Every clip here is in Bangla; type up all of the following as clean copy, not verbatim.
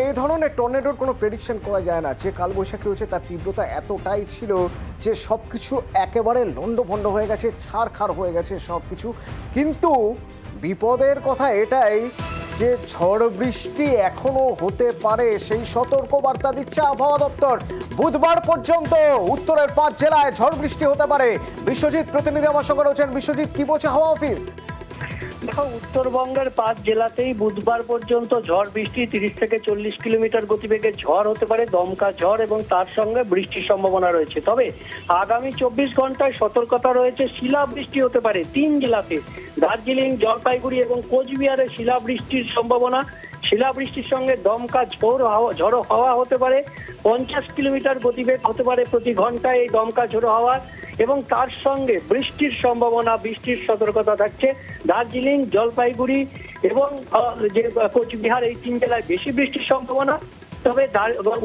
এই ধরনের টর্নেডোর কোনো প্রেডিকশন করা যায় না। যে কালবৈশাখী হচ্ছে তার তীব্রতা এতটাই ছিল যে সবকিছু একেবারে লণ্ডভণ্ড হয়ে গেছে, ছাড়খাড় হয়ে গেছে সবকিছু। কিন্তু বিপদের কথা এটাই যে ঝড় বৃষ্টি এখনো হতে পারে, সেই সতর্ক বার্তা দিচ্ছে আবহাওয়া দপ্তর। বুধবার পর্যন্ত উত্তরের 5 জেলায় ঝড় বৃষ্টি হতে পারে। বিশ্বজিৎ প্রতিনিধি আমার সঙ্গে রয়েছেন। বিশ্বজিৎ, কি বলছে হাওয়া অফিস? দেখো, উত্তরবঙ্গের 5 জেলাতেই বুধবার পর্যন্ত ঝড় বৃষ্টি 30 থেকে 40 কিলোমিটার গতিবেগে ঝড় হতে পারে, দমকা ঝড়, এবং তার সঙ্গে বৃষ্টির সম্ভাবনা রয়েছে। তবে আগামী 24 ঘন্টায় সতর্কতা রয়েছে, শিলাবৃষ্টি হতে পারে 3 জেলাতে। দার্জিলিং, জলপাইগুড়ি এবং কোচবিহারে শিলাবৃষ্টির সম্ভাবনা। শিলাবৃষ্টির সঙ্গে দমকা ঝড়ো হাওয়া হতে পারে, 50 কিলোমিটার গতিবেগ হতে পারে প্রতি ঘন্টায় এই দমকা ঝড়ো হাওয়া, এবং তার সঙ্গে বৃষ্টির সম্ভাবনা, বৃষ্টির সতর্কতা থাকছে দার্জিলিং, জলপাইগুড়ি এবং যে কোচবিহার, এই 3 জেলায় বেশি বৃষ্টির সম্ভাবনা। তবে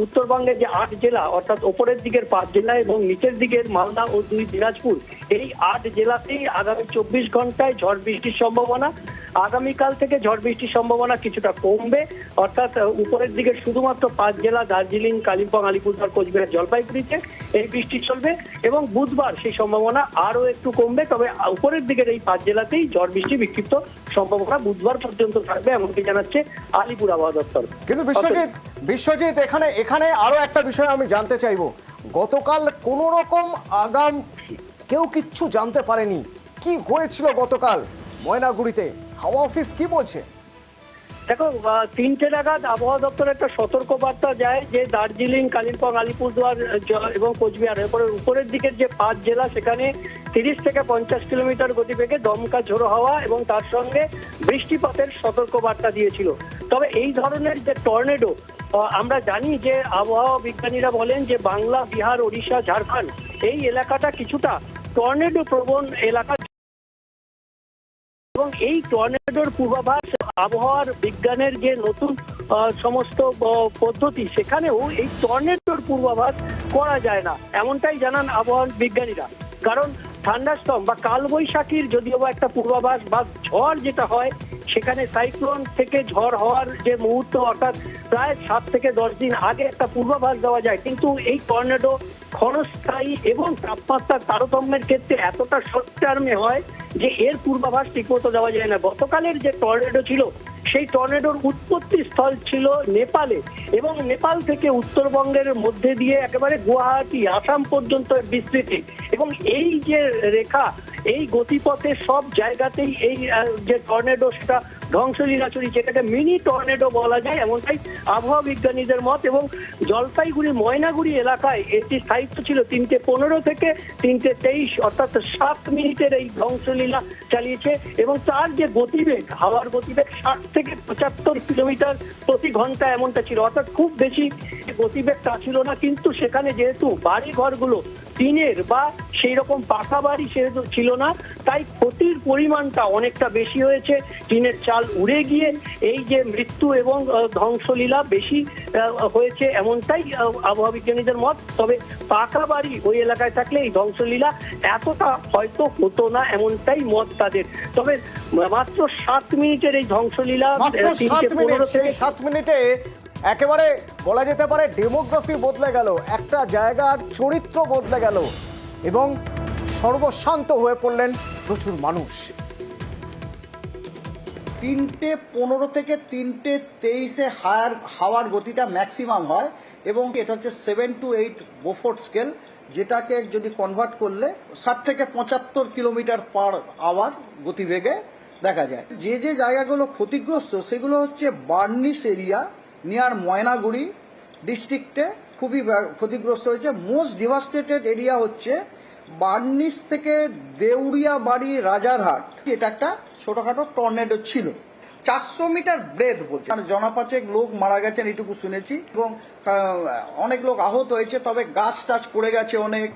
উত্তরবঙ্গের যে 8 জেলা, অর্থাৎ ওপরের দিকের 5 জেলা এবং নিচের দিকের মালদা ও 2 দিনাজপুর, এই 8 জেলাতেই আগামী 24 ঘন্টায় ঝড় বৃষ্টির সম্ভাবনা। আগামীকাল থেকে ঝড় বৃষ্টির সম্ভাবনা কিছুটা কমবে, অর্থাৎ উপরের দিকে শুধুমাত্র 5 জেলা দার্জিলিং, কালিম্পং, আলিপুরদুয়ার, কোচবিহার, জলপাইগুড়িতে এই বৃষ্টি চলবে, এবং বুধবার সেই সম্ভাবনা আরো একটু কমবে। তবে উপরের দিকের এই 5 জেলাতেই ঝড় বৃষ্টি বিক্ষিপ্ত সম্ভাবনা বুধবার পর্যন্ত থাকবে, এমনকি জানাচ্ছে আলিপুর আবহাওয়া দপ্তর। কিন্তু বিশ্বজিৎ এখানে আরো একটা বিষয় আমি জানতে চাইবো। গতকাল কোন রকম আগাম কেউ কিচ্ছু জানতে পারেনি, কি হয়েছিল গতকাল ময়নাগুড়িতে? হাওয়া অফিস কি বলছে? দেখো, 3টে নাগাদ আবহাওয়া দপ্তর একটা সতর্ক বার্তা যায় যে দার্জিলিং, কালিম্পং, আলিপুরদুয়ার এবং কোচবিহার, এরপরে উপরের দিকের যে 5 জেলা, সেখানে 30 থেকে 50 কিলোমিটার গতিবেগে দমকা ঝোড়ো হাওয়া এবং তার সঙ্গে বৃষ্টিপাতের সতর্ক বার্তা দিয়েছিল। তবে এই ধরনের যে টর্নেডো, আমরা জানি যে আবহাওয়া বিজ্ঞানীরা বলেন যে বাংলা, বিহার, ওড়িশা, ঝাড়খণ্ড, এই এলাকাটা কিছুটা টর্নেডো প্রবণ এলাকা, এবং এই টর্নেডোর পূর্বাভাস আবহাওয়ার বিজ্ঞানের যে নতুন সমস্ত পদ্ধতি, সেখানেও এই টর্নেডোর পূর্বাভাস করা যায় না, এমনটাই জানান আবহাওয়া বিজ্ঞানীরা। কারণ থান্ডারস্টর্ম বা কালবৈশাখীর যদিও বা একটা পূর্বাভাস বা ঝড় যেটা হয়, সেখানে সাইক্লোন থেকে ঝড় হওয়ার যে মুহূর্ত, অর্থাৎ প্রায় 7 থেকে 10 দিন আগে একটা পূর্বাভাস দেওয়া যায়। কিন্তু এই টর্নেডো ক্ষণস্থায়ী এবং তাপমাত্রার তারতম্যের ক্ষেত্রে এতটা শর্ট টার্মে হয় যে এর পূর্বাভাস ঠিকমতো দেওয়া যায় না। গতকালের যে টর্নেডো ছিল, সেই টর্নেডোর উৎপত্তি স্থল ছিল নেপালে, এবং নেপাল থেকে উত্তরবঙ্গের মধ্যে দিয়ে একেবারে গুয়াহাটি, আসাম পর্যন্ত বিস্তৃতি, এবং এই যে রেখা, এই গতিপথে সব জায়গাতেই এই যে টর্নেডো, সেটা ধ্বংসলীলা চুরি, যেটাকে মিনি টর্নেডো বলা যায়, এমনটাই আবহাওয়া বিজ্ঞানীদের মত। এবং জলপাইগুড়ি, ময়নাগুড়ি এলাকায় এটি স্থায়িত্ব ছিল 3:15 থেকে 3:23, অর্থাৎ 7 মিনিটের এই ধ্বংসলীলা চালিয়েছে, এবং তার যে গতিবেগ, হাওয়ার গতিবেগ 60 থেকে 75 কিলোমিটার প্রতি ঘন্টা এমনটা ছিল, অর্থাৎ খুব বেশি গতিবেগ তা ছিল না। কিন্তু সেখানে যেহেতু বাড়ি ঘরগুলো টিনের বা সেই রকম পাকা বাড়ি সেহেতু ছিল না, তাই ক্ষতির পরিমাণটা অনেকটা বেশি হয়েছে। টিনের চাল উড়ে গিয়ে এই যে মৃত্যু এবং ধ্বংসলীলা বেশি হয়েছে, এমনটাই আবহাওয়া বিজ্ঞানীদের মত। তবে পাকা বাড়ি ওই এলাকায় থাকলে এই ধ্বংসলীলা এতটা হয়তো হতো না, এমনটাই মত তাদের। তবে মাত্র 7 মিনিটের এই ধ্বংসলীলা, 7 মিনিটে একেবারে বলা যেতে পারে ডেমোগ্রাফি বদলে গেল, একটা জায়গার চরিত্র বদলে গেল, এবং সর্বশান্ত হয়ে পড়লেন প্রচুর মানুষ। 3:15 থেকে 3:23 হাওয়ার গতিটা ম্যাক্সিমাম হয়, এবং এটা হচ্ছে 7 to 8 বোফোর্ট স্কেল, যেটাকে যদি কনভার্ট করলে 60 থেকে 75 কিলোমিটার পার আওয়ার গতিবেগে দেখা যায়। যে যে জায়গাগুলো ক্ষতিগ্রস্ত, সেগুলো হচ্ছে বার্নিশ এরিয়া নিয়ার ময়নাগুড়ি ডিস্ট্রিক্টে খুবই ক্ষতিগ্রস্ত হয়েছে। মোস্ট ডিভাস্টেটেড এরিয়া হচ্ছে বার্নিশ থেকে দেউরিয়া বাড়ি, রাজারহাট। এটা একটা ছোটখাটো টর্নেডো ছিল, 400 মিটার ব্রেথ বলছে, মানে জনপাচেক লোক মারা গেছেন এটুকু শুনেছি, এবং অনেক লোক আহত হয়েছে। তবে গাছ টাছ পড়ে গেছে অনেক।